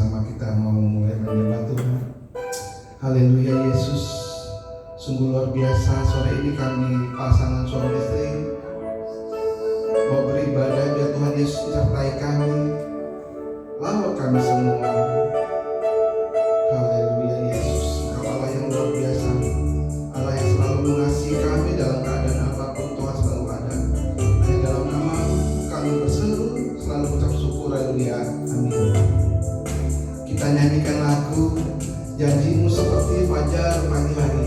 bersama-sama kita mau mulai menyembah Tuhan. Haleluya Yesus. Sungguh luar biasa sore ini kami pasangan suami istri mau beribadah biar Tuhan Yesus sertai kami. Lawat kami semua. Haleluya Yesus. Engkau Allah yang luar biasa. Allah yang selalu mengasihi kami dalam keadaan apapun. Tuhan selalu ada. Hanya dalam nama kami berseru selalu ucap syukur. Haleluya. Amin. Kita nyanyikan lagu Janjimu Seperti Fajar Pagi Hari.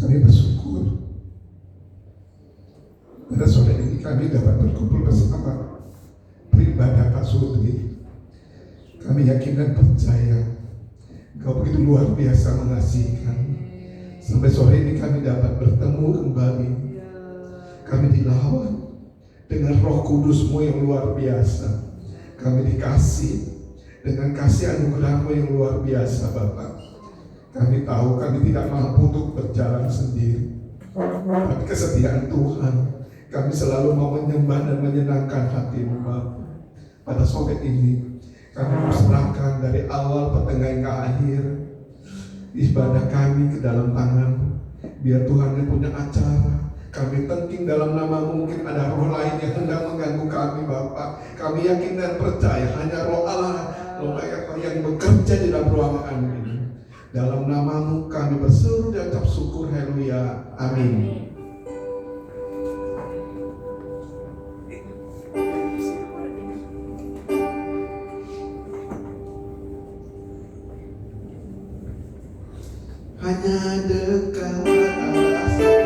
Kami bersyukur pada sore ini kami dapat berkumpul bersama beribadah Pak Sudri. Kami yakin dan percaya Engkau begitu luar biasa mengasihi kami. Sampai sore ini kami dapat bertemu kembali. Kami dilawan dengan Roh Kudus-Mu yang luar biasa. Kami dikasih dengan kasih anugerah-Mu yang luar biasa, Bapak. Kami tahu kami tidak mampu untuk berjalan sendiri, tapi kesetiaan Tuhan, kami selalu mau menyembah dan menyenangkan hati-Mu Bapa. Pada sore ini kami serahkan dari awal pertengahan ke akhir ibadah kami ke dalam tangan-Mu. Biar Tuhan yang punya acara, kami penting dalam nama-Mu. Mungkin ada roh lain yang hendak mengganggu kami Bapak. Kami yakin dan percaya hanya roh Allah yang bekerja di dalam ruangan ini. Dalam nama-Mu kami berseru dan ucap syukur. Haleluya. Amin. Hanya dekat Allah saja.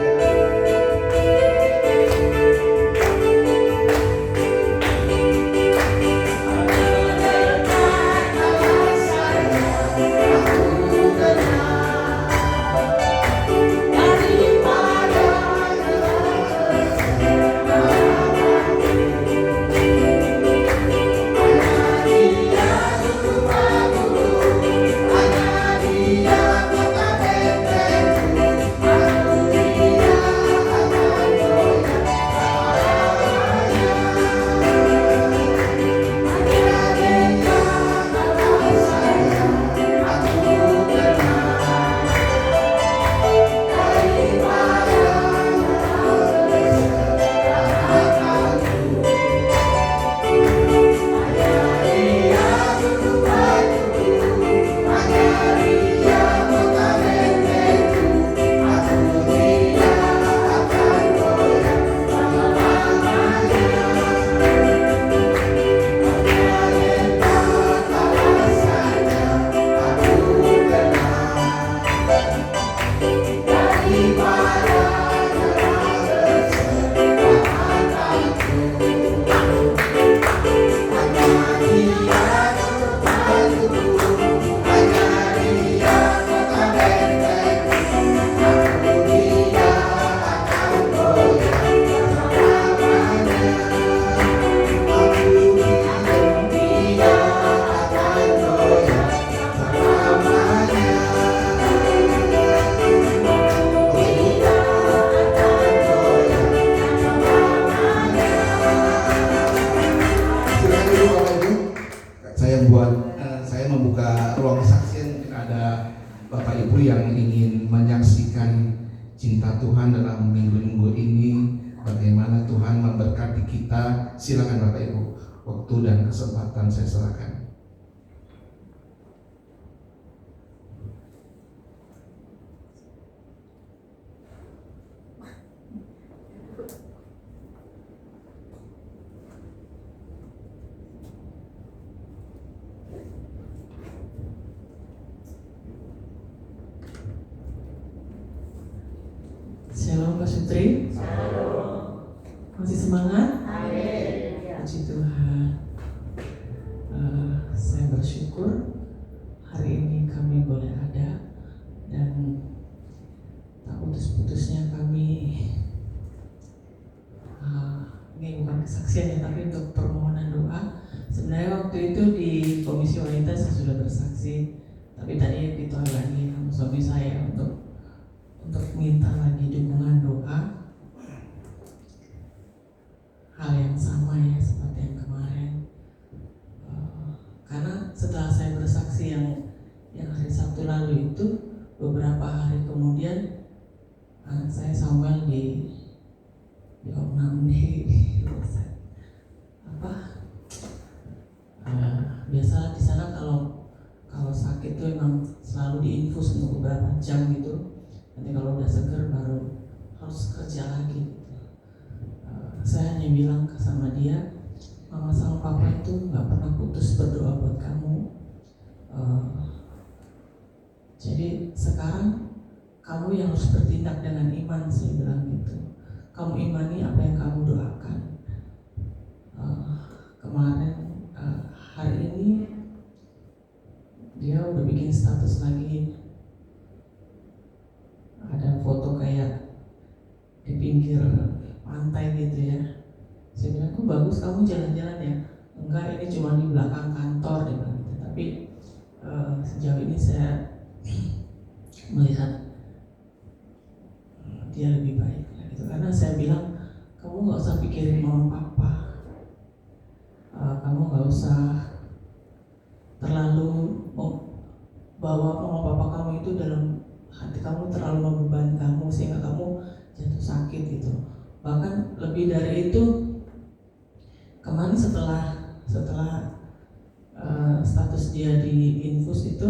Saya membuka ruang kesaksian. Mungkin ada Bapak Ibu yang ingin menyaksikan cinta Tuhan dalam minggu-minggu ini, bagaimana Tuhan memberkati kita. Silakan Bapak Ibu, waktu dan kesempatan saya serahkan. Shalom Pak Sutri. Masih semangat? Amin. Puji Tuhan. Saya bersyukur hari ini kami boleh ada, dan tak putus-putusnya kami ini bukan kesaksian ya, tapi untuk permohonan doa. Sebenarnya waktu itu di Komisi Wanita saya sudah bersaksi, tapi tadi ditolak lagi sama suami saya untuk minta lagi dukungan doa, hal yang sama ya seperti yang kemarin. Karena setelah saya bersaksi yang hari Sabtu lalu itu, beberapa hari kemudian anak saya Samuel di opnam di biasa di sana kalau sakit tuh emang selalu diinfus untuk beberapa jam gitu. Nanti kalau udah seger baru harus kerja lagi. Saya hanya bilang sama dia, mama sama papa itu nggak pernah putus berdoa buat kamu. Jadi sekarang kamu yang harus bertindak dengan iman, saya bilang gitu. Kamu imani apa yang kamu doakan. Kemarin hari ini dia udah bikin status lagi. Ada foto kayak di pinggir pantai gitu ya. Saya bilang, kok bagus kamu jalan-jalan ya. Enggak, ini cuma di belakang kantor dia bilang gitu. Tapi sejauh ini saya melihat dia lebih baik gitu. Karena saya bilang, kamu nggak usah pikirin mama papa, kamu nggak usah terlalu bawa mama papa kamu itu dalam hati kamu, terlalu membebani kamu sehingga kamu jatuh sakit gitu. Bahkan lebih dari itu, kemarin setelah status dia di infus itu,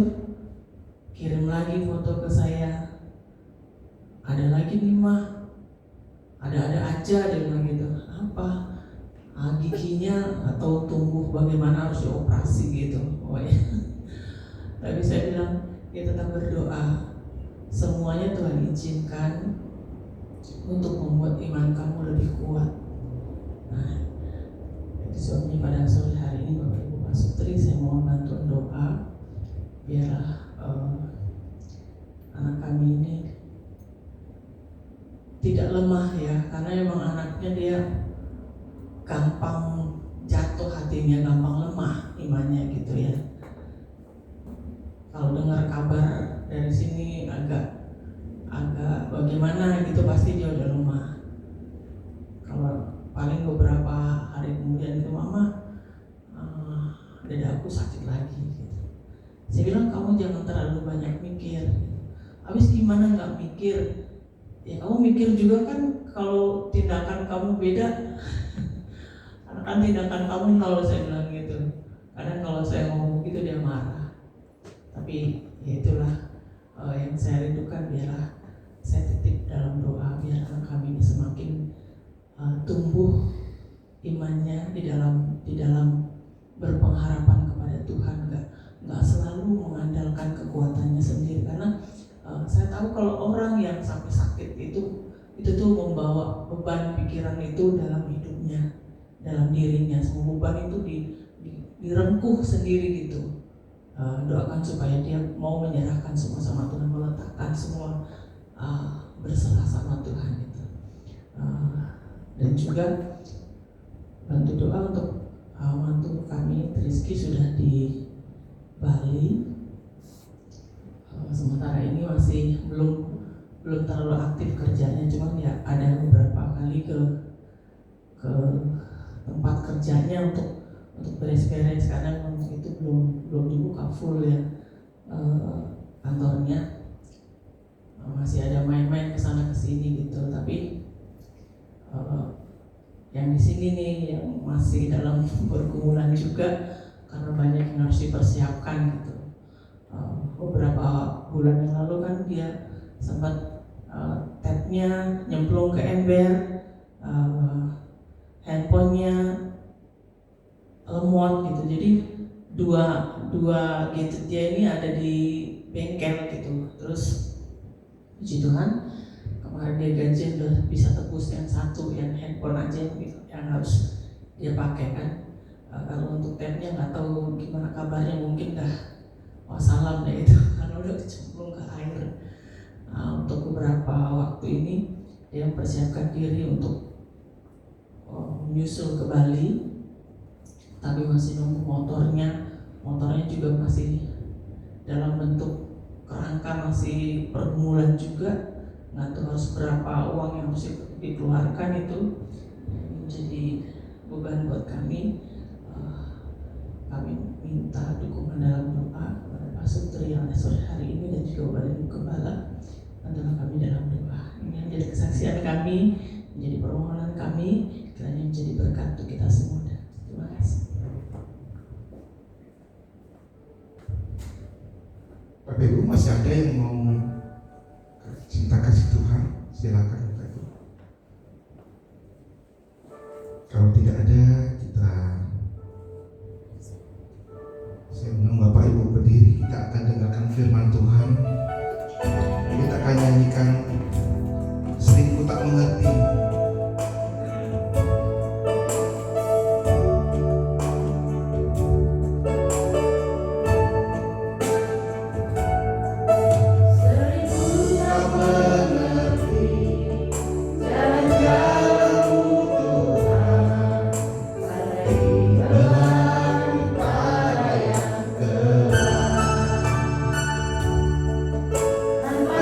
kirim lagi foto ke saya, ada lagi nih mah, ada aja, dia bilang gitu. Apa? Giginya atau tumbuh bagaimana, harus dioperasi gitu pokoknya. Tapi saya bilang, ya tetap berdoa, semuanya Tuhan izinkan untuk membuat iman kamu lebih kuat. Nah, itu sebabnya pada sore hari ini Bapak Ibu Pasutri, saya mohon bantuan doa biarlah anak kami ini tidak lemah ya, karena memang anaknya dia gampang jatuh hatinya, gampang lemah imannya gitu ya. Kalau dengar kabar dari sini agak bagaimana gitu, pasti dia udah lemah. Kalau paling beberapa hari kemudian itu, mama, dada aku sakit lagi gitu. Saya bilang, kamu jangan terlalu banyak mikir. Habis gimana nggak mikir? Ya kamu mikir juga kan kalau tindakan kamu beda. Karena kan tindakan kamu nol, saya bilang gitu. Kadang kalau saya ngomong gitu dia marah. Tapi ya itulah yang saya rindukan, biarlah saya titip dalam doa, biar anak kami ini semakin tumbuh imannya di dalam berpengharapan kepada Tuhan, nggak selalu mengandalkan kekuatannya sendiri. Karena saya tahu kalau orang yang sampai sakit itu tuh membawa beban pikiran itu dalam hidupnya, dalam dirinya. Semua beban itu direngkuh sendiri gitu. Doakan supaya dia mau menyerahkan semua sama Tuhan, meletakkan semua, berserah sama Tuhan itu. Dan juga bantu doa untuk mantu kami Rizky, sudah di Bali. Sementara ini masih belum terlalu aktif kerjanya, cuman ya ada beberapa kali ke tempat kerjanya untuk beres-beres. Kadang itu belum dibuka full ya kantornya, masih ada main-main kesana kesini gitu. Tapi yang di sini nih yang masih dalam pergumulan juga, karena banyak yang harus dipersiapkan gitu. Beberapa bulan yang lalu kan dia sempat tabnya nyemplung ke ember, handphonenya lemot gitu. Jadi dua gadget dia ini ada di bengkel gitu. Terus puji Tuhan, kemarin dia gajian udah bisa tebus yang satu, yang handphone aja gitu, yang harus dia pakai kan. Kalau untuk tabnya nggak tahu gimana kabarnya, mungkin dah wassalam deh itu karena udah kecemplung ke air. Untuk beberapa waktu ini dia mempersiapkan diri untuk menyusul ke Bali, tapi masih nunggu motornya juga masih dalam bentuk kerangka, masih pergumulan juga. Nggak tahu harus berapa uang yang harus dikeluarkan, itu menjadi beban buat kami. Kami minta dukungan dalam doa kepada Pak Sutri yang ada sore hari ini, dan juga Bapak Ibu Gembala, bantulah kami dalam doa. Ini menjadi kesaksian kami, menjadi permohonan kami, kiranya menjadi berkat untuk kita semua. Terima kasih. Bapak Ibu, masih ada yang mau cinta kasih Tuhan? Silakan Bapak Ibu. Kalau tidak ada, saya undang Bapak Ibu berdiri. Kita akan dengarkan firman Tuhan. Kita akan nyanyikan Sering Ku Tak Mengerti. Tanpa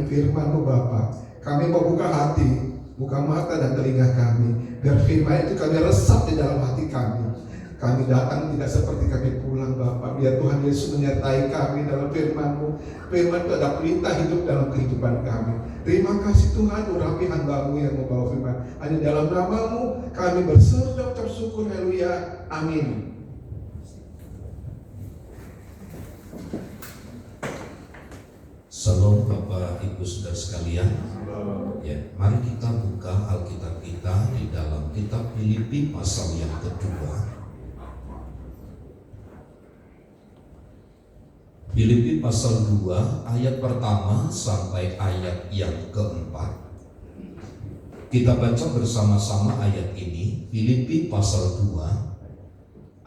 firman-Mu Bapa. Kami mau buka hati, buka mata dan telinga kami, biar firman itu kami resap di dalam hati kami. Kami datang tidak seperti kami pulang Bapa. Biar Tuhan Yesus menyertai kami dalam firman-Mu. Firman itu ada perintah hidup dalam kehidupan kami. Terima kasih Tuhan, urapi hamba-Mu yang membawa firman. Hanya dalam nama-Mu kami berseru dan bersyukur. Haleluya. Amin. Shalom Bapak Ibu Saudara sekalian. Ya, mari kita buka Alkitab kita di dalam kitab Filipi pasal yang kedua. Filipi pasal 2 ayat pertama sampai ayat yang keempat. Kita baca bersama-sama ayat ini. Filipi pasal 2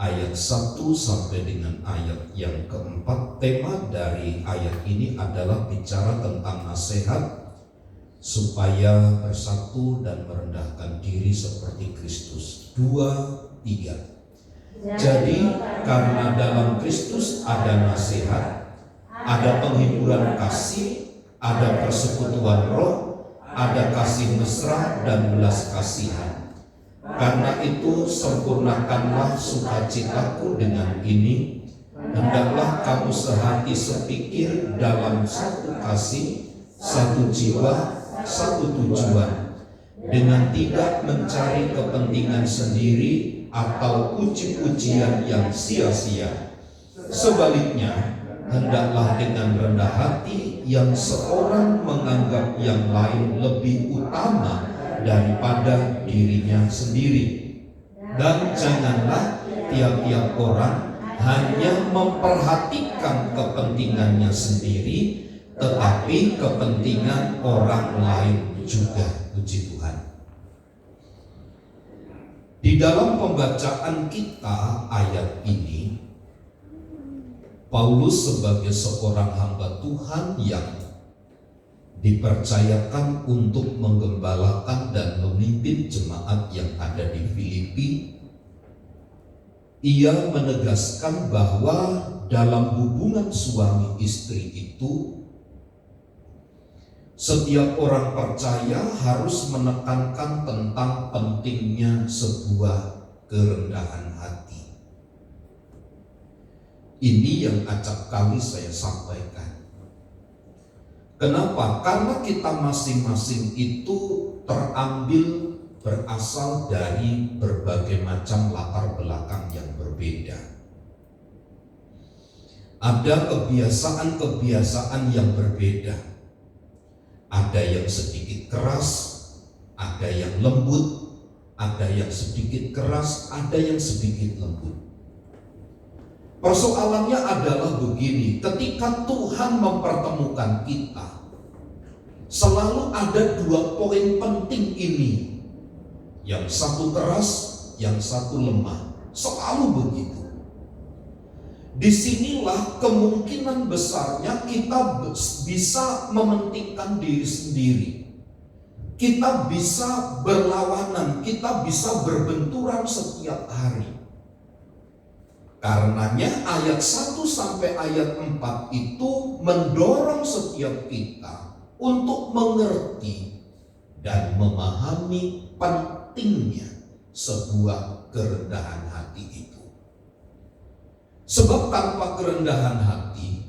ayat 1 sampai dengan ayat yang keempat. Tema dari ayat ini adalah bicara tentang nasihat supaya bersatu dan merendahkan diri seperti Kristus. 2, 3. Jadi karena dalam Kristus ada nasihat, ada penghiburan kasih, ada persekutuan roh, ada kasih mesra dan belas kasihan. Karena itu sempurnakanlah sukacitaku dengan ini. Hendaklah kamu sehati sepikir dalam satu kasih, satu jiwa, satu tujuan, dengan tidak mencari kepentingan sendiri atau puji-pujian yang sia-sia. Sebaliknya, hendaklah dengan rendah hati yang seorang menganggap yang lain lebih utama daripada dirinya sendiri. Dan janganlah tiap-tiap orang hanya memperhatikan kepentingannya sendiri, tetapi kepentingan orang lain juga. Puji Tuhan. Di dalam pembacaan kita ayat ini, Paulus sebagai seorang hamba Tuhan yang dipercayakan untuk menggembalakan dan memimpin jemaat yang ada di Filipi, ia menegaskan bahwa dalam hubungan suami istri itu, setiap orang percaya harus menekankan tentang pentingnya sebuah kerendahan hati. Ini yang acap kali saya sampaikan. Kenapa? Karena kita masing-masing itu terambil berasal dari berbagai macam latar belakang yang berbeda. Ada kebiasaan-kebiasaan yang berbeda. Ada yang sedikit keras, ada yang lembut, ada yang sedikit keras, ada yang sedikit lembut. Persoalannya adalah begini, ketika Tuhan mempertemukan kita, selalu ada dua poin penting ini. Yang satu keras, yang satu lemah. Selalu begitu. Disinilah kemungkinan besarnya kita bisa mementingkan diri sendiri. Kita bisa berlawanan, kita bisa berbenturan setiap hari. Karenanya ayat 1 sampai ayat 4 itu mendorong setiap kita untuk mengerti dan memahami pentingnya sebuah kerendahan hati itu. Sebab tanpa kerendahan hati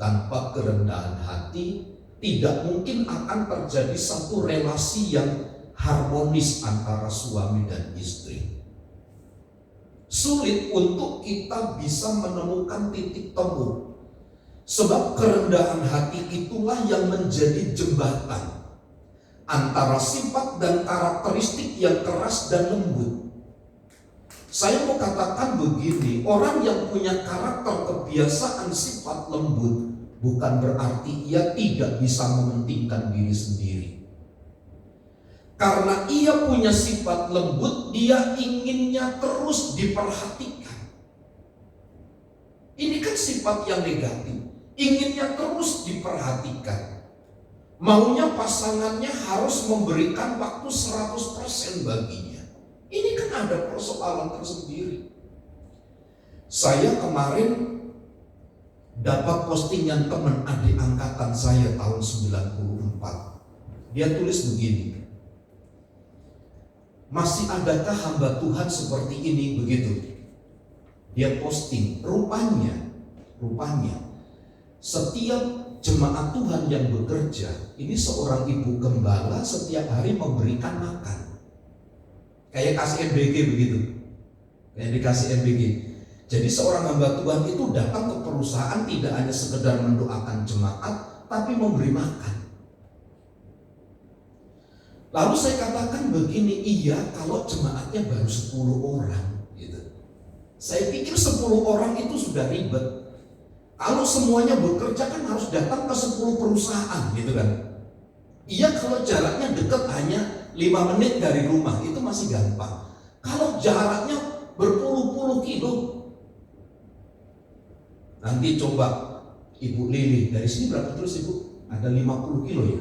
tidak mungkin akan terjadi satu relasi yang harmonis antara suami dan istri. Sulit untuk kita bisa menemukan titik temu. Sebab kerendahan hati itulah yang menjadi jembatan antara sifat dan karakteristik yang keras dan lembut. Saya mau katakan begini, orang yang punya karakter kebiasaan sifat lembut bukan berarti ia tidak bisa mementingkan diri sendiri. Karena ia punya sifat lembut, dia inginnya terus diperhatikan. Ini kan sifat yang negatif, inginnya terus diperhatikan. Maunya pasangannya harus memberikan waktu 100% baginya. Ini kan ada persoalan tersendiri. Saya kemarin dapat postingan teman adik angkatan saya tahun 94. Dia tulis begini, masih adakah hamba Tuhan seperti ini, begitu. Dia posting, rupanya setiap jemaat Tuhan yang bekerja, ini seorang ibu gembala setiap hari memberikan makan. Kayak kasih MBG begitu. Kayak dikasih MBG. Jadi seorang hamba Tuhan itu datang ke perusahaan tidak hanya sekedar mendoakan jemaat, tapi memberi makan. Lalu saya katakan begini, iya kalau jemaatnya baru 10 orang gitu. Saya pikir 10 orang itu sudah ribet. Kalau semuanya bekerja kan harus datang ke 10 perusahaan gitu kan. Iya kalau jaraknya dekat hanya 5 menit dari rumah itu masih gampang. Kalau jaraknya berpuluh-puluh kilo, nanti coba Ibu Lili dari sini berapa terus Ibu? Ada 50 kilo ya?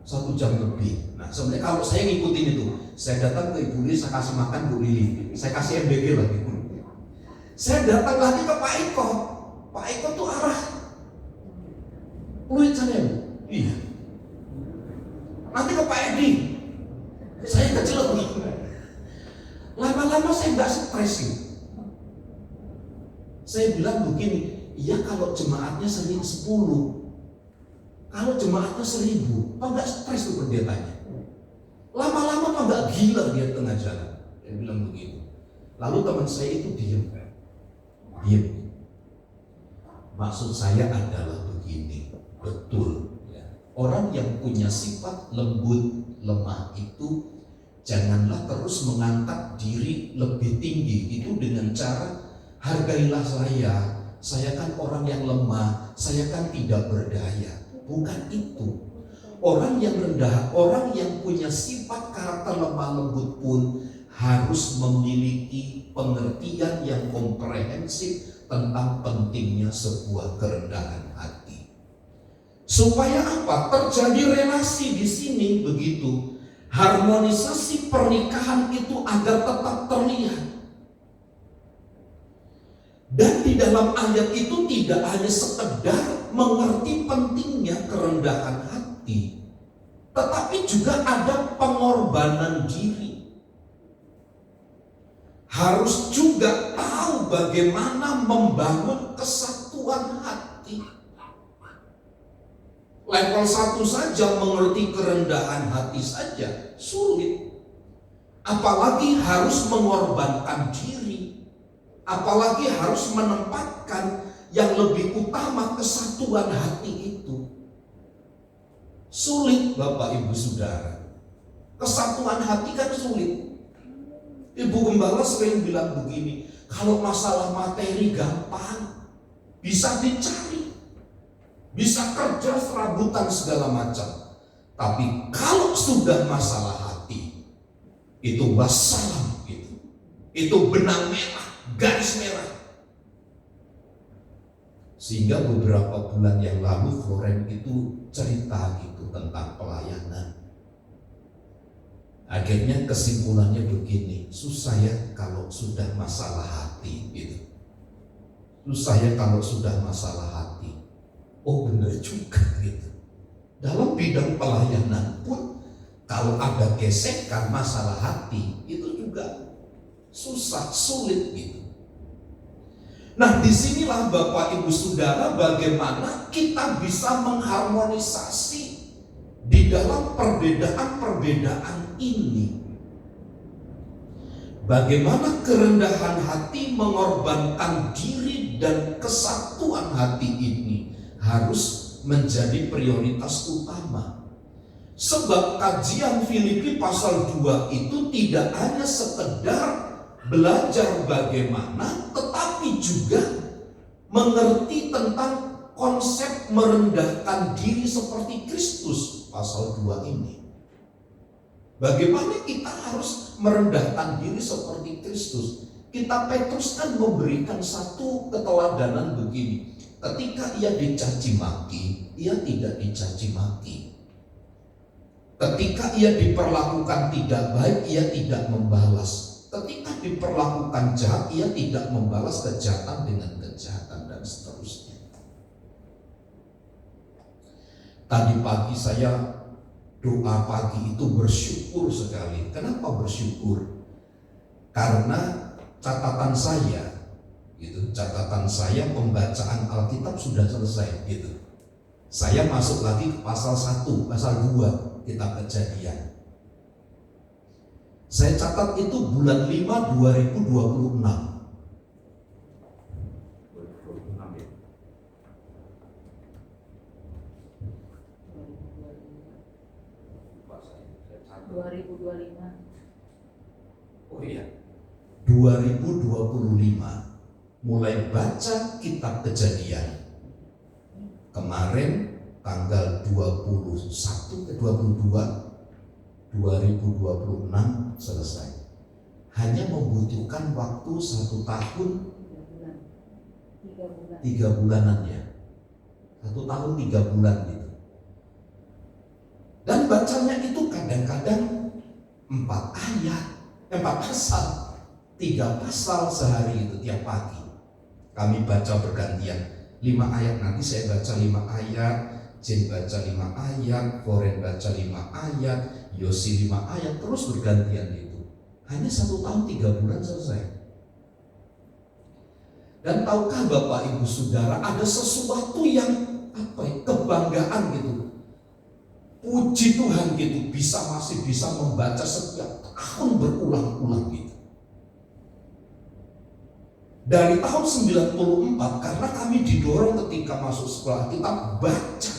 1 jam lebih. Nah sebenarnya kalau saya ngikutin itu, saya datang ke Ibu Lili, saya kasih makan Bu Lili, saya kasih MBG lagi. Saya datang lagi ke Pak Eko. Pak Eko tuh arah Pluit sana ya Bu? Iya. Nanti ke Pak Edi, saya kecil lagi. Lama-lama saya nggak stres sih. Saya bilang begini, iya kalau jemaatnya 1000, kalau jemaatnya 1000, apa nggak stres tuh pendetanya? Lama-lama apa nggak gila dia tengah jalan? Dia bilang begitu. Lalu teman saya itu diam. Maksud saya adalah begini, betul. Orang yang punya sifat lembut, lemah itu janganlah terus mengangkat diri hargailah saya kan orang yang lemah, saya kan tidak berdaya. Bukan itu. Orang yang rendah, orang yang punya sifat karakter lemah lembut pun harus memiliki pengertian yang komprehensif tentang pentingnya sebuah kerendahan hati. Supaya apa? Terjadi relasi di sini begitu. Harmonisasi pernikahan itu agar tetap terlihat. Dan di dalam ayat itu tidak hanya sekedar mengerti pentingnya kerendahan hati, tetapi juga ada pengorbanan diri. Harus juga tahu bagaimana membangun kesatuan hati. Level 1 saja mengerti kerendahan hati saja sulit. Apalagi harus mengorbankan diri. Apalagi harus menempatkan yang lebih utama kesatuan hati itu. Sulit Bapak Ibu Saudara. Kesatuan hati kan sulit. Ibu Gembala sering bilang begini, kalau masalah materi gampang, bisa dicari, bisa kerja serabutan segala macam. Tapi kalau sudah masalah hati, itu wassalam gitu. Itu benang merah, garis merah. Sehingga beberapa bulan yang lalu Floren itu cerita gitu tentang pelayanan. Akhirnya kesimpulannya begini, susah ya kalau sudah masalah hati gitu. Susah ya kalau sudah masalah hati. Oh benar juga gitu. Dalam bidang pelayanan pun kalau ada gesekan masalah hati itu juga susah, sulit gitu. Nah disinilah Bapak Ibu Saudara bagaimana kita bisa mengharmonisasi di dalam perbedaan-perbedaan ini. Bagaimana kerendahan hati mengorbankan diri dan kesatuan hati ini harus menjadi prioritas utama. Sebab kajian Filipi pasal 2 itu tidak hanya sekedar belajar bagaimana, tetapi juga mengerti tentang konsep merendahkan diri seperti Kristus pasal 2 ini. Bagaimana kita harus merendahkan diri seperti Kristus? Kita Petrus kan memberikan satu keteladanan begini. Ketika ia dicaci maki, ia tidak dicaci maki. Ketika ia diperlakukan tidak baik, ia tidak membalas. Ketika diperlakukan jahat, ia tidak membalas kejahatan dengan kejahatan dan seterusnya. Tadi pagi saya doa pagi itu bersyukur sekali. Kenapa bersyukur? Karena catatan saya pembacaan Alkitab sudah selesai gitu. Saya masuk lagi ke pasal 1, pasal 2 kitab Kejadian. Saya catat itu bulan 5 2026. 2025. Oh iya, 2025 mulai baca kitab Kejadian. Kemarin tanggal 21 ke 22 2026 selesai. Hanya membutuhkan waktu 1 tahun 3 bulanan ya. 1 tahun 3 bulan gitu. Dan bacanya itu kadang-kadang 4 pasal, 3 pasal sehari itu tiap pagi. Kami baca bergantian 5 ayat, nanti saya baca 5 ayat, Jen baca 5 ayat, Foren baca 5 ayat, Yosi 5 ayat, terus bergantian itu. Hanya 1 tahun 3 bulan selesai. Dan tahukah Bapak Ibu Saudara, ada sesuatu yang kebanggaan gitu. Puji Tuhan gitu, masih bisa membaca setiap tahun berulang-ulang gitu. Dari tahun 94, karena kami didorong ketika masuk sekolah kita baca.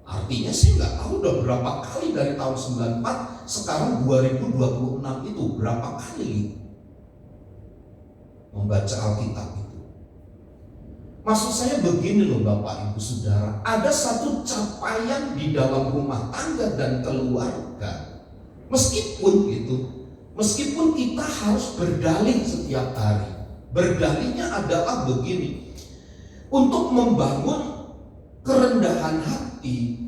Artinya sih nggak tahu udah berapa kali dari tahun 94, sekarang 2026 itu berapa kali membaca Alkitab itu. Maksud saya begini loh Bapak Ibu Saudara, ada satu capaian di dalam rumah tangga dan keluarga. Meskipun kita harus berdalih setiap hari. Berdalihnya adalah begini, untuk membangun kerendahan hati,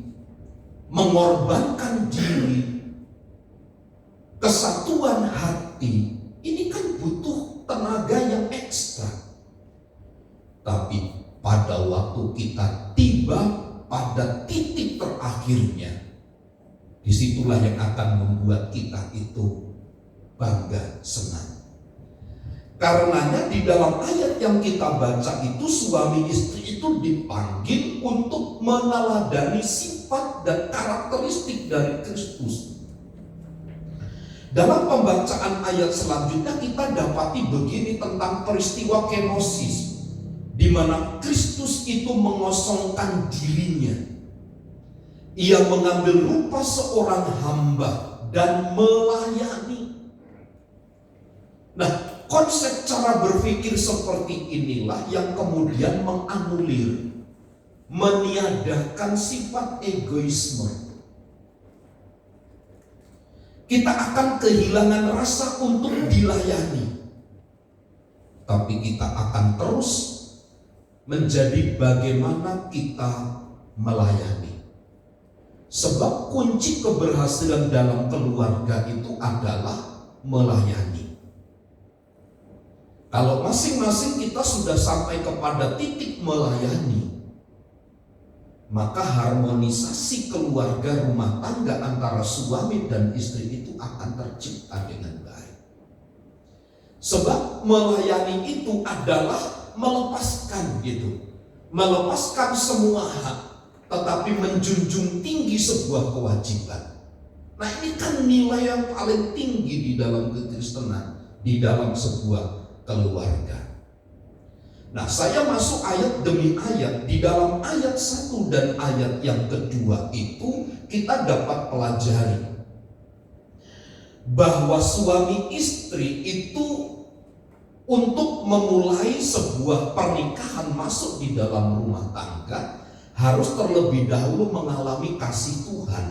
mengorbankan diri, kesatuan hati, ini kan butuh tenaga yang ekstra. Tapi pada waktu kita tiba pada titik terakhirnya, disitulah yang akan membuat kita itu bangga, senang. Karenanya di dalam ayat yang kita baca itu, suami istri itu dipanggil untuk meneladani sifat dan karakteristik dari Kristus. Dalam pembacaan ayat selanjutnya kita dapati begini tentang peristiwa kenosis, di mana Kristus itu mengosongkan dirinya. Ia mengambil rupa seorang hamba dan melayani. Nah, konsep cara berpikir seperti inilah yang kemudian menganulir, meniadakan sifat egoisme. Kita akan kehilangan rasa untuk dilayani, tapi kita akan terus menjadi bagaimana kita melayani. Sebab kunci keberhasilan dalam keluarga itu adalah melayani. Kalau masing-masing kita sudah sampai kepada titik melayani, maka harmonisasi keluarga rumah tangga antara suami dan istri itu akan tercipta dengan baik. Sebab melayani itu adalah melepaskan melepaskan semua hak, tetapi menjunjung tinggi sebuah kewajiban. Nah, ini kan nilai yang paling tinggi di dalam kekristenan, di dalam sebuah keluarga. Nah, saya masuk ayat demi ayat. Di dalam ayat 1 dan ayat yang kedua itu kita dapat pelajari bahwa suami istri itu untuk memulai sebuah pernikahan masuk di dalam rumah tangga harus terlebih dahulu mengalami kasih Tuhan.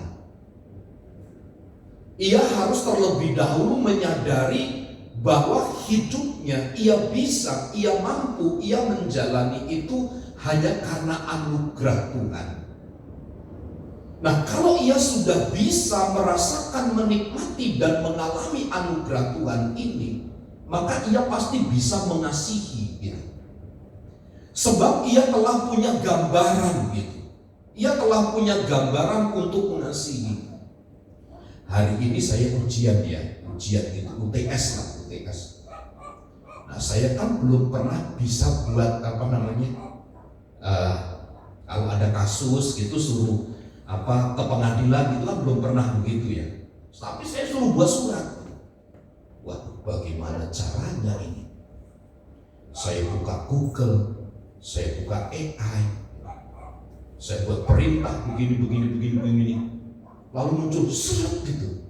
Ia harus terlebih dahulu menyadari bahwa hidupnya ia bisa, ia mampu, ia menjalani itu hanya karena anugerah Tuhan. Nah, kalau ia sudah bisa merasakan, menikmati dan mengalami anugerah Tuhan ini, maka ia pasti bisa mengasihi Sebab ia telah punya gambaran Ia telah punya gambaran untuk mengasihi. Hari ini saya ujian UTS lah, UTS. Nah, saya kan belum pernah bisa buat kalau ada kasus gitu suruh ke pengadilan gitu kan belum pernah begitu ya. Tapi saya suruh buat surat. Wah, bagaimana caranya ini? Saya buka Google, saya buka AI, saya buat perintah begini. Lalu muncul seret gitu.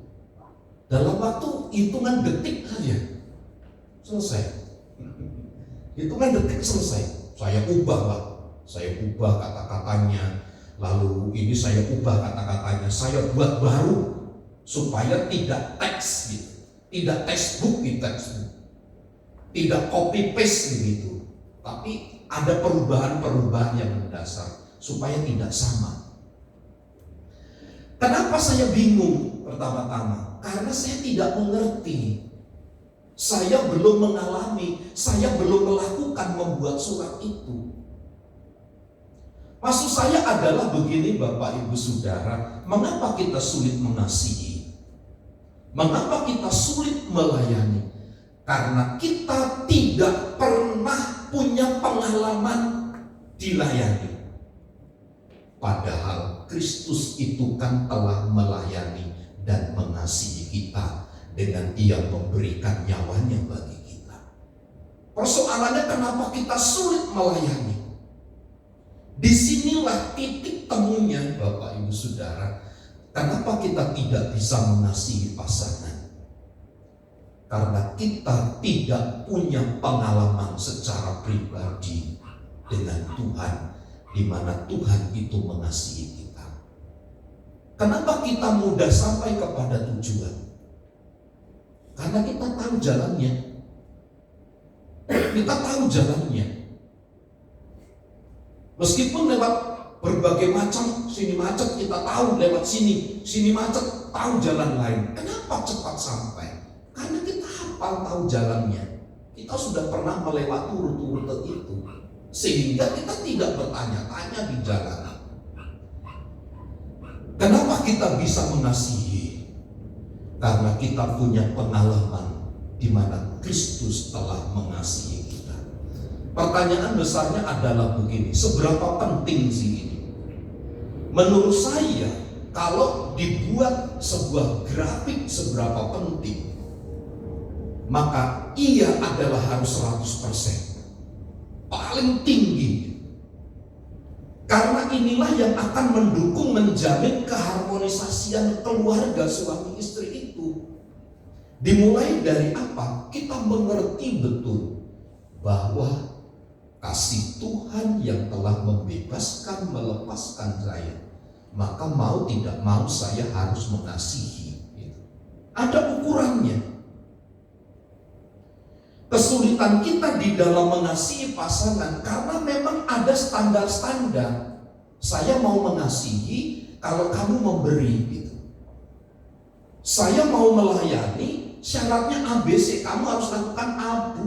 Dalam waktu hitungan detik saja selesai. Hitungan detik selesai. Saya ubah kata-katanya. Lalu ini saya ubah kata-katanya, saya buat baru supaya tidak teks gitu. Tidak textbook, tidak copy paste begitu, tapi ada perubahan-perubahan yang mendasar supaya tidak sama. Kenapa saya bingung pertama-tama? Karena saya tidak mengerti, saya belum mengalami, saya belum melakukan membuat surat itu. Maksud saya adalah begini Bapak Ibu Saudara, mengapa kita sulit mengasihi? Mengapa kita sulit melayani? Karena kita tidak pernah punya pengalaman dilayani. Padahal Kristus itu kan telah melayani dan mengasihi kita dengan Ia memberikan nyawanya bagi kita. Persoalannya kenapa kita sulit melayani? Disinilah titik temunya Bapak Ibu Saudara. Kenapa kita tidak bisa mengasihi pasangan? Karena kita tidak punya pengalaman secara pribadi dengan Tuhan, di mana Tuhan itu mengasihi kita. Kenapa kita mudah sampai kepada tujuan? Karena kita tahu jalannya. Kita tahu jalannya. Meskipun lewat berbagai macam, sini macet kita tahu lewat sini macet tahu jalan lain. Kenapa cepat sampai? Karena kita hafal tahu jalannya. Kita sudah pernah melewati rute-rute itu, sehingga kita tidak bertanya-tanya di jalan. Kenapa kita bisa mengasihi? Karena kita punya pengalaman di mana Kristus telah mengasihi kita. Pertanyaan besarnya adalah begini, seberapa penting sih ini? Menurut saya, kalau dibuat sebuah grafik seberapa penting, maka ia adalah harus 100%, paling tinggi. Karena inilah yang akan mendukung, menjamin keharmonisasian keluarga suami istri itu. Dimulai dari apa? Kita mengerti betul bahwa kasih Tuhan yang telah membebaskan, melepaskan saya, maka mau tidak mau saya harus mengasihi. Ada ukurannya. Kesulitan kita di dalam mengasihi pasangan karena memang ada standar-standar. Saya mau mengasihi kalau kamu memberi gitu. Saya mau melayani, syaratnya ABC, kamu harus lakukan A2,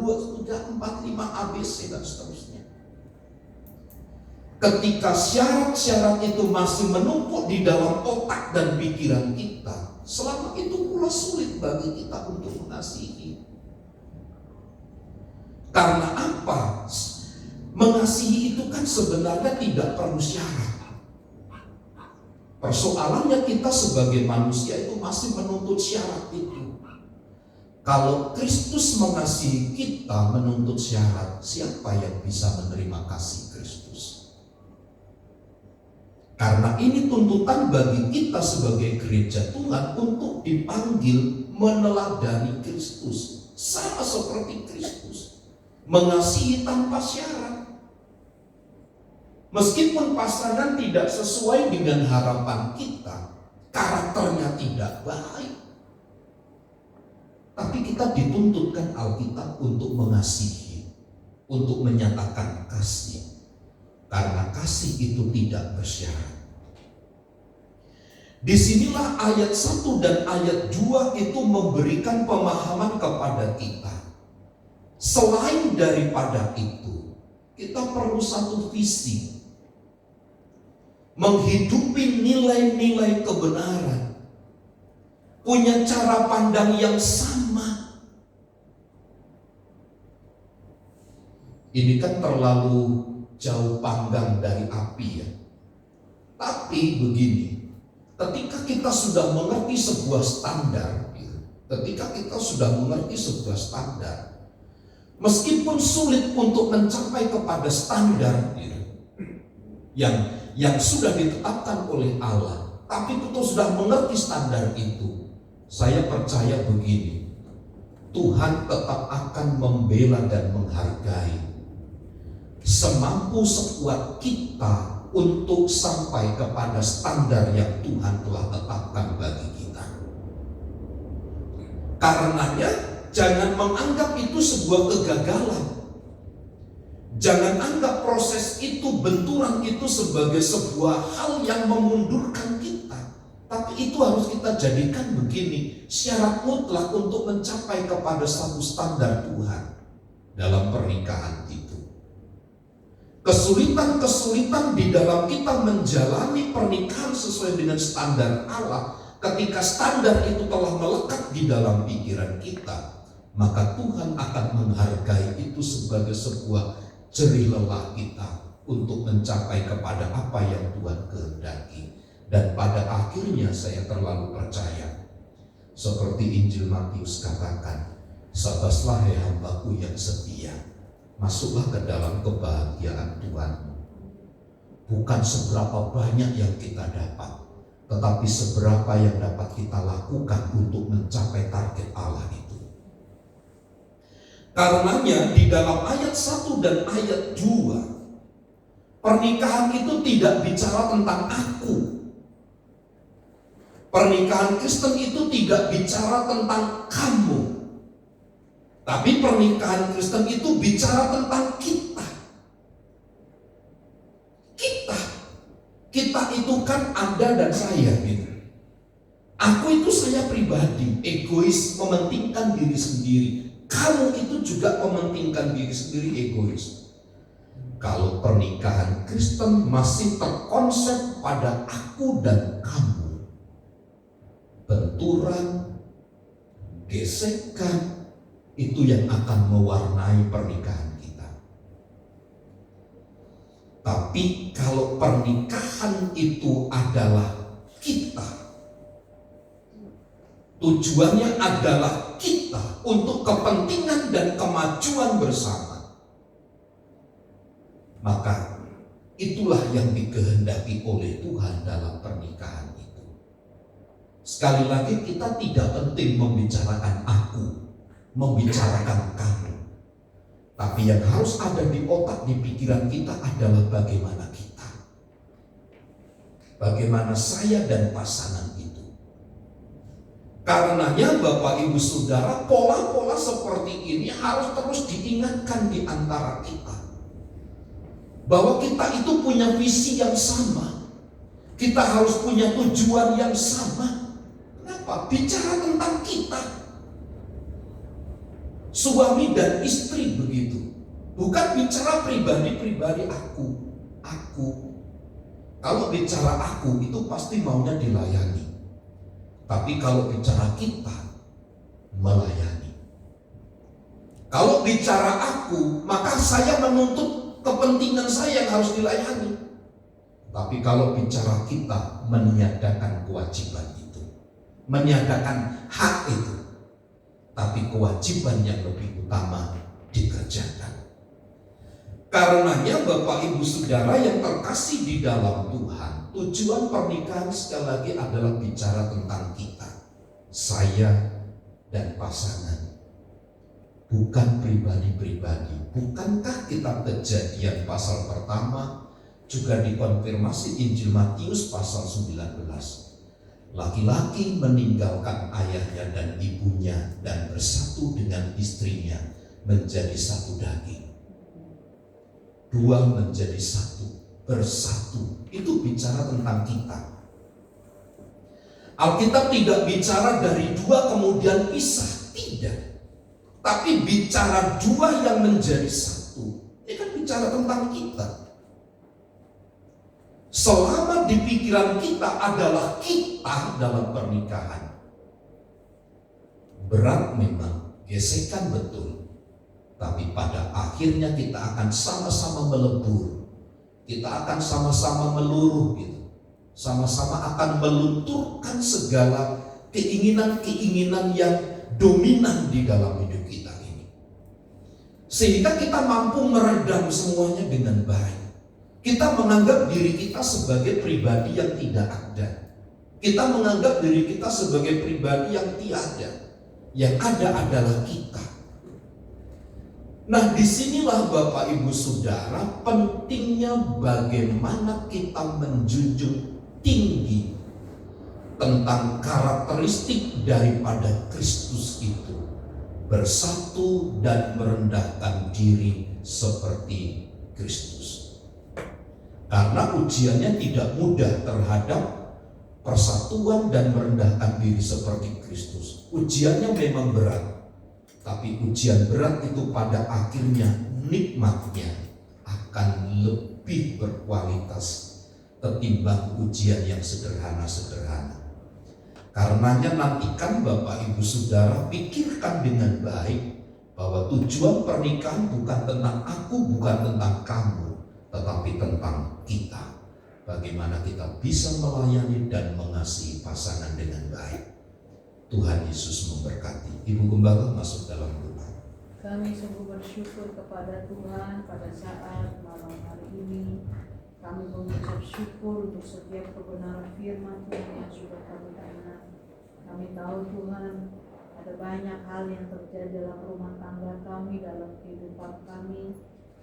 3, 4, 5 ABC dan seterusnya. Ketika syarat-syarat itu masih menumpuk di dalam otak dan pikiran kita, selama itu pula sulit bagi kita untuk mengasihi. Karena apa? Mengasihi itu kan sebenarnya tidak perlu syarat. Persoalannya kita sebagai manusia itu masih menuntut syarat itu. Kalau Kristus mengasihi kita menuntut syarat, siapa yang bisa menerima kasih Kristus? Karena ini tuntutan bagi kita sebagai gereja Tuhan untuk dipanggil meneladani Kristus, sama seperti Kristus. Mengasihi tanpa syarat. Meskipun pasangan tidak sesuai dengan harapan kita, karakternya tidak baik, tapi kita dituntutkan Alkitab untuk mengasihi, untuk menyatakan kasih, karena kasih itu tidak bersyarat. Disinilah ayat 1 dan ayat 2 itu memberikan pemahaman kepada kita. Selain daripada itu, kita perlu satu visi, menghidupi nilai-nilai kebenaran, punya cara pandang yang sama. Ini kan terlalu jauh panggang dari api ya. Tapi begini, ketika kita sudah mengerti sebuah standar, meskipun sulit untuk mencapai kepada standar yang sudah ditetapkan oleh Allah, tapi kita sudah mengerti standar itu, saya percaya begini, Tuhan tetap akan membela dan menghargai semampu sekuat kita untuk sampai kepada standar yang Tuhan telah tetapkan bagi kita. Karenanya jangan menganggap itu sebuah kegagalan. Jangan anggap proses itu, benturan itu sebagai sebuah hal yang memundurkan kita. Tapi itu harus kita jadikan begini, syarat mutlak untuk mencapai kepada satu standar Tuhan dalam pernikahan itu. Kesulitan-kesulitan di dalam kita menjalani pernikahan sesuai dengan standar Allah, ketika standar itu telah melekat di dalam pikiran kita, maka Tuhan akan menghargai itu sebagai sebuah jerih lelah kita untuk mencapai kepada apa yang Tuhan kehendaki. Dan pada akhirnya saya terlalu percaya, seperti Injil Matius katakan, sabaslah hai hambaku yang setia, masuklah ke dalam kebahagiaan Tuhanmu. Bukan seberapa banyak yang kita dapat, tetapi seberapa yang dapat kita lakukan untuk mencapai target Allah itu. Karenanya di dalam ayat 1 dan ayat 2 Pernikahan itu tidak bicara tentang aku. Pernikahan Kristen itu tidak bicara tentang kamu. Tapi pernikahan Kristen itu bicara tentang kita. Kita itu kan Anda dan saya gitu. Aku itu saya pribadi, egois, mementingkan diri sendiri. Kamu itu juga mementingkan diri sendiri, egois. Kalau pernikahan Kristen masih terkonsep pada aku dan kamu, benturan, gesekan, itu yang akan mewarnai pernikahan kita. Tapi kalau pernikahan itu adalah kita, tujuannya adalah kita untuk kepentingan dan kemajuan bersama, maka itulah yang dikehendaki oleh Tuhan dalam pernikahan itu. Sekali lagi, kita tidak penting membicarakan aku, membicarakan kamu. Tapi yang harus ada di otak, di pikiran kita adalah bagaimana kita. Bagaimana saya dan pasangan itu. Karenanya Bapak Ibu Saudara, pola-pola seperti ini harus terus diingatkan di antara kita. Bahwa kita itu punya visi yang sama. Kita harus punya tujuan yang sama. Kenapa? Bicara tentang kita. Suami dan istri begitu. Bukan bicara pribadi-pribadi aku. Kalau bicara aku itu pasti maunya dilayani. Tapi kalau bicara kita, melayani. Kalau bicara aku, maka saya menuntut kepentingan saya yang harus dilayani. Tapi kalau bicara kita, meniadakan kewajiban itu, meniadakan hak itu. Tapi kewajiban yang lebih utama dikerjakan. Karenanya Bapak Ibu Saudara yang terkasih di dalam Tuhan, tujuan pernikahan sekali lagi adalah bicara tentang kita, saya dan pasangan, bukan pribadi-pribadi. Bukankah kita Kejadian pasal pertama juga dikonfirmasi Injil Matius pasal 19? Laki-laki meninggalkan ayahnya dan ibunya dan bersatu dengan istrinya menjadi satu daging. Dua menjadi satu, bersatu. Itu bicara tentang kita. Alkitab tidak bicara dari dua kemudian pisah, tidak. Tapi bicara dua yang menjadi satu. Ini kan bicara tentang kita. Selama di pikiran kita adalah kita dalam pernikahan, berat memang, gesekan betul. Tapi pada akhirnya kita akan sama-sama melebur. Kita akan sama-sama meluruh gitu. Sama-sama akan melunturkan segala keinginan-keinginan yang dominan di dalam hidup kita ini. Sehingga kita mampu meredam semuanya dengan baik. Kita menganggap diri kita sebagai pribadi yang tidak ada. Kita menganggap diri kita sebagai pribadi yang tiada. Yang ada adalah kita. Nah, disinilah Bapak Ibu Saudara pentingnya bagaimana kita menjunjung tinggi tentang karakteristik daripada Kristus itu. Bersatu dan merendahkan diri seperti Kristus. Karena ujiannya tidak mudah terhadap persatuan dan merendahkan diri seperti Kristus. Ujiannya memang berat, tapi ujian berat itu pada akhirnya nikmatnya akan lebih berkualitas ketimbang ujian yang sederhana-sederhana. Karenanya nantikan Bapak Ibu Saudara pikirkan dengan baik bahwa tujuan pernikahan bukan tentang aku, bukan tentang kamu, tetapi tentang kita. Bagaimana kita bisa melayani dan mengasihi pasangan dengan baik. Tuhan Yesus memberkati. Ibu Gembala masuk dalam doa. Kami sungguh bersyukur kepada Tuhan pada saat malam hari ini. Kami mengucap syukur untuk setiap kebenaran firman Tuhan yang sudah kami dengar. Kami tahu Tuhan ada banyak hal yang terjadi dalam rumah tangga kami, dalam kehidupan kami.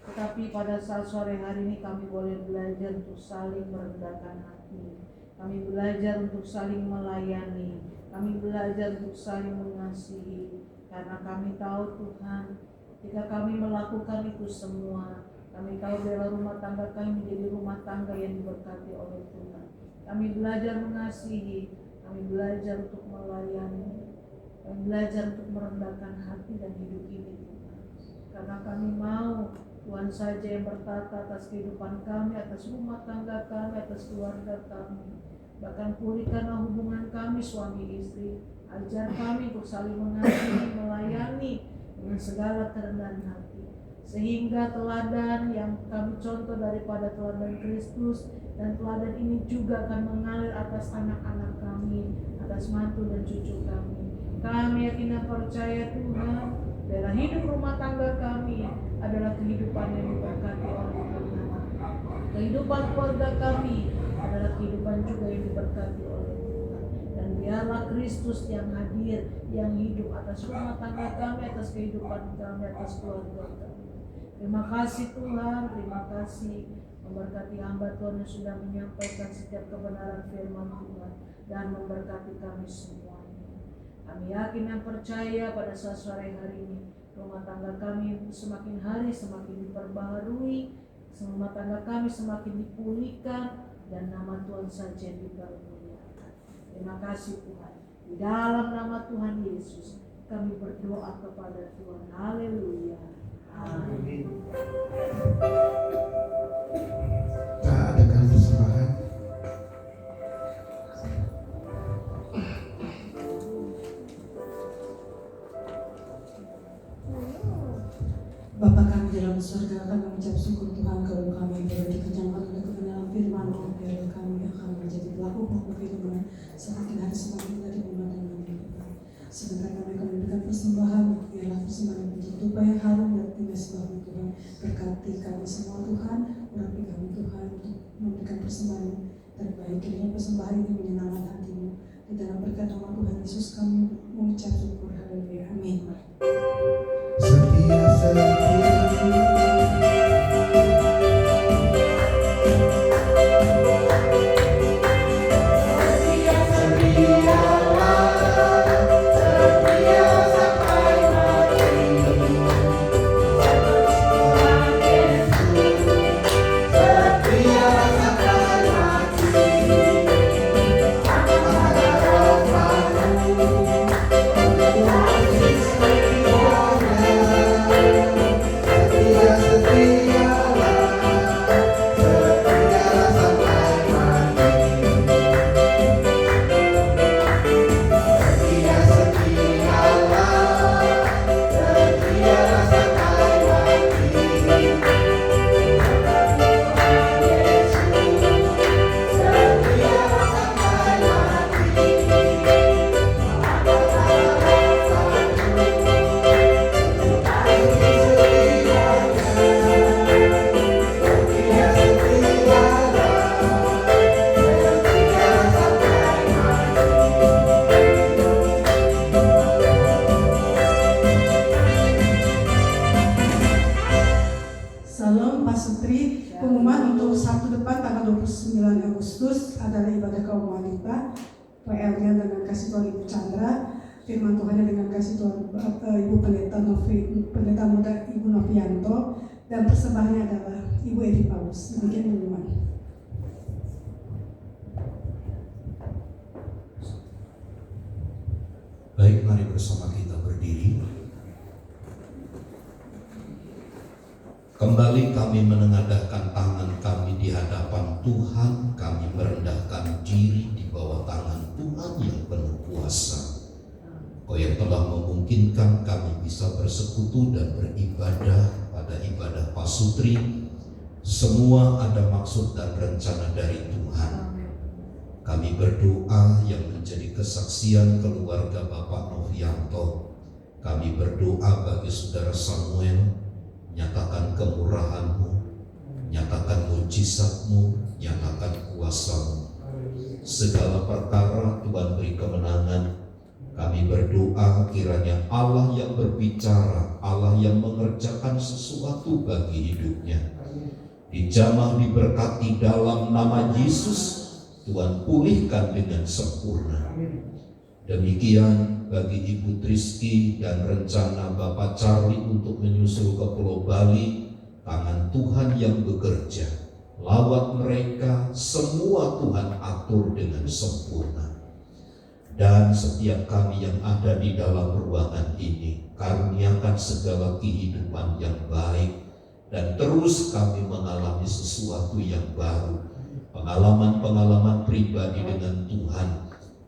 Tetapi pada saat sore hari ini kami boleh belajar untuk saling merendahkan hati. Kami belajar untuk saling melayani. Kami belajar untuk saling mengasihi. Karena kami tahu Tuhan, jika kami melakukan itu semua, kami tahu bahwa rumah tangga kami menjadi rumah tangga yang diberkati oleh Tuhan. Kami belajar mengasihi, kami belajar untuk melayani, kami belajar untuk merendahkan hati dan hidup ini Tuhan. Karena kami mau Tuhan saja yang bertata atas kehidupan kami, atas rumah tangga kami, atas keluarga kami. Bahkan pulihkanlah hubungan kami suami istri. Ajar kami untuk saling mengasihi, melayani dengan segala kerendahan hati. Sehingga teladan yang kami contoh daripada teladan Kristus, dan teladan ini juga akan mengalir atas anak-anak kami, atas mantu dan cucu kami. Kami yakin dan percaya Tuhan, bahwa hidup rumah tangga kami adalah kehidupan yang diberkati oleh Tuhan. Kehidupan keluarga kami adalah kehidupan juga yang diberkati oleh Tuhan. Dan biarlah Kristus yang hadir, yang hidup atas rumah tangga kami, atas kehidupan kami, atas keluarga kami. Terima kasih Tuhan, terima kasih. Memberkati hamba Tuhan yang sudah menyampaikan setiap kebenaran firman Tuhan dan memberkati kami semuanya. Kami yakin dan percaya pada saat sore hari ini rumah tangga kami semakin hari semakin diperbaharui, rumah tangga kami semakin dipulihkan, dan nama Tuhan saja dipermuliakan. Terima kasih Tuhan. Di dalam nama Tuhan Yesus kami berdoa kepada Tuhan. Haleluya. Amin. Kita adakan persembahan. Bapa kami di dalam surga, kami mengucap syukur Tuhan kalau kami boleh dikenyangkan oleh kebenaran firman-Mu. Biarlah kami akan menjadi pelaku-pelaku firman semakin hari semakin dari memandang Tuhan. Sebentar kami akan memberikan persembahan, biarlah persembahan menjadi tupai yang harum dan tinggal sebab Tuhan. Berkati kami semua Tuhan, urapi kami Tuhan untuk memberikan persembahan terbaik. Kiranya persembahan ini menyenangkan hati-Mu. Di dalam berkat nama Tuhan Yesus kami mengucap syukur. Haleluya. Amin. Pengumuman untuk Sabtu depan tanggal 29 Agustus adalah ibadah kaum wanita. PL-nya dengan kasih Tuhan Ibu Chandra, firman Tuhannya dengan kasih Tuhan Ibu Pendeta Muda Ibu Novianto, dan persembahannya adalah Ibu Edi Paulus. Demikian pengumuman. Baik, mari bersama kita berdiri. Kembali kami menengadahkan tangan kami di hadapan Tuhan. Kami merendahkan diri di bawah tangan Tuhan yang penuh kuasa. Kau yang telah memungkinkan kami bisa bersekutu dan beribadah pada ibadah pasutri. Semua ada maksud dan rencana dari Tuhan. Kami berdoa yang menjadi kesaksian keluarga Bapak Novianto. Kami berdoa bagi saudara Samuel. Nyatakan kemurahan-Mu, nyatakan mujizat-Mu, nyatakan kuasa-Mu. Segala perkara Tuhan beri kemenangan. Kami berdoa kiranya Allah yang berbicara, Allah yang mengerjakan sesuatu bagi hidupnya, dijamah diberkati dalam nama Yesus. Tuhan pulihkan dengan sempurna. Demikian bagi Ibu Triski dan rencana Bapak Charlie untuk menyusul ke Pulau Bali, tangan Tuhan yang bekerja. Lawat mereka, semua Tuhan atur dengan sempurna. Dan setiap kami yang ada di dalam ruangan ini, karuniakan segala kehidupan yang baik, dan terus kami mengalami sesuatu yang baru. Pengalaman-pengalaman pribadi dengan Tuhan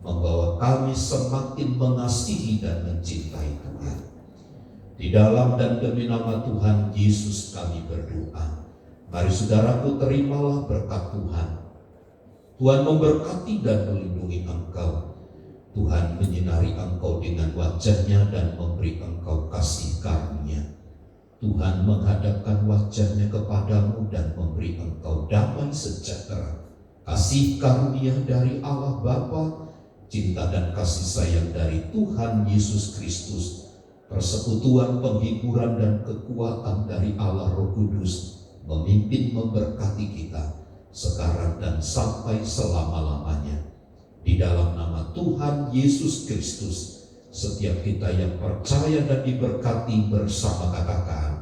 membawa kami semakin mengasihi dan mencintai Tuhan. Di dalam dan demi nama Tuhan Yesus kami berdoa. Mari saudaraku, terimalah berkat Tuhan. Tuhan memberkati dan melindungi engkau. Tuhan menyinari engkau dengan wajah-Nya dan memberi engkau kasih karunia. Tuhan menghadapkan wajah-Nya kepadamu dan memberi engkau damai sejahtera. Kasih karunia dari Allah Bapa, cinta dan kasih sayang dari Tuhan Yesus Kristus, persekutuan, penghiburan dan kekuatan dari Allah Roh Kudus memimpin memberkati kita sekarang dan sampai selama-lamanya. Di dalam nama Tuhan Yesus Kristus, setiap kita yang percaya dan diberkati bersama katakan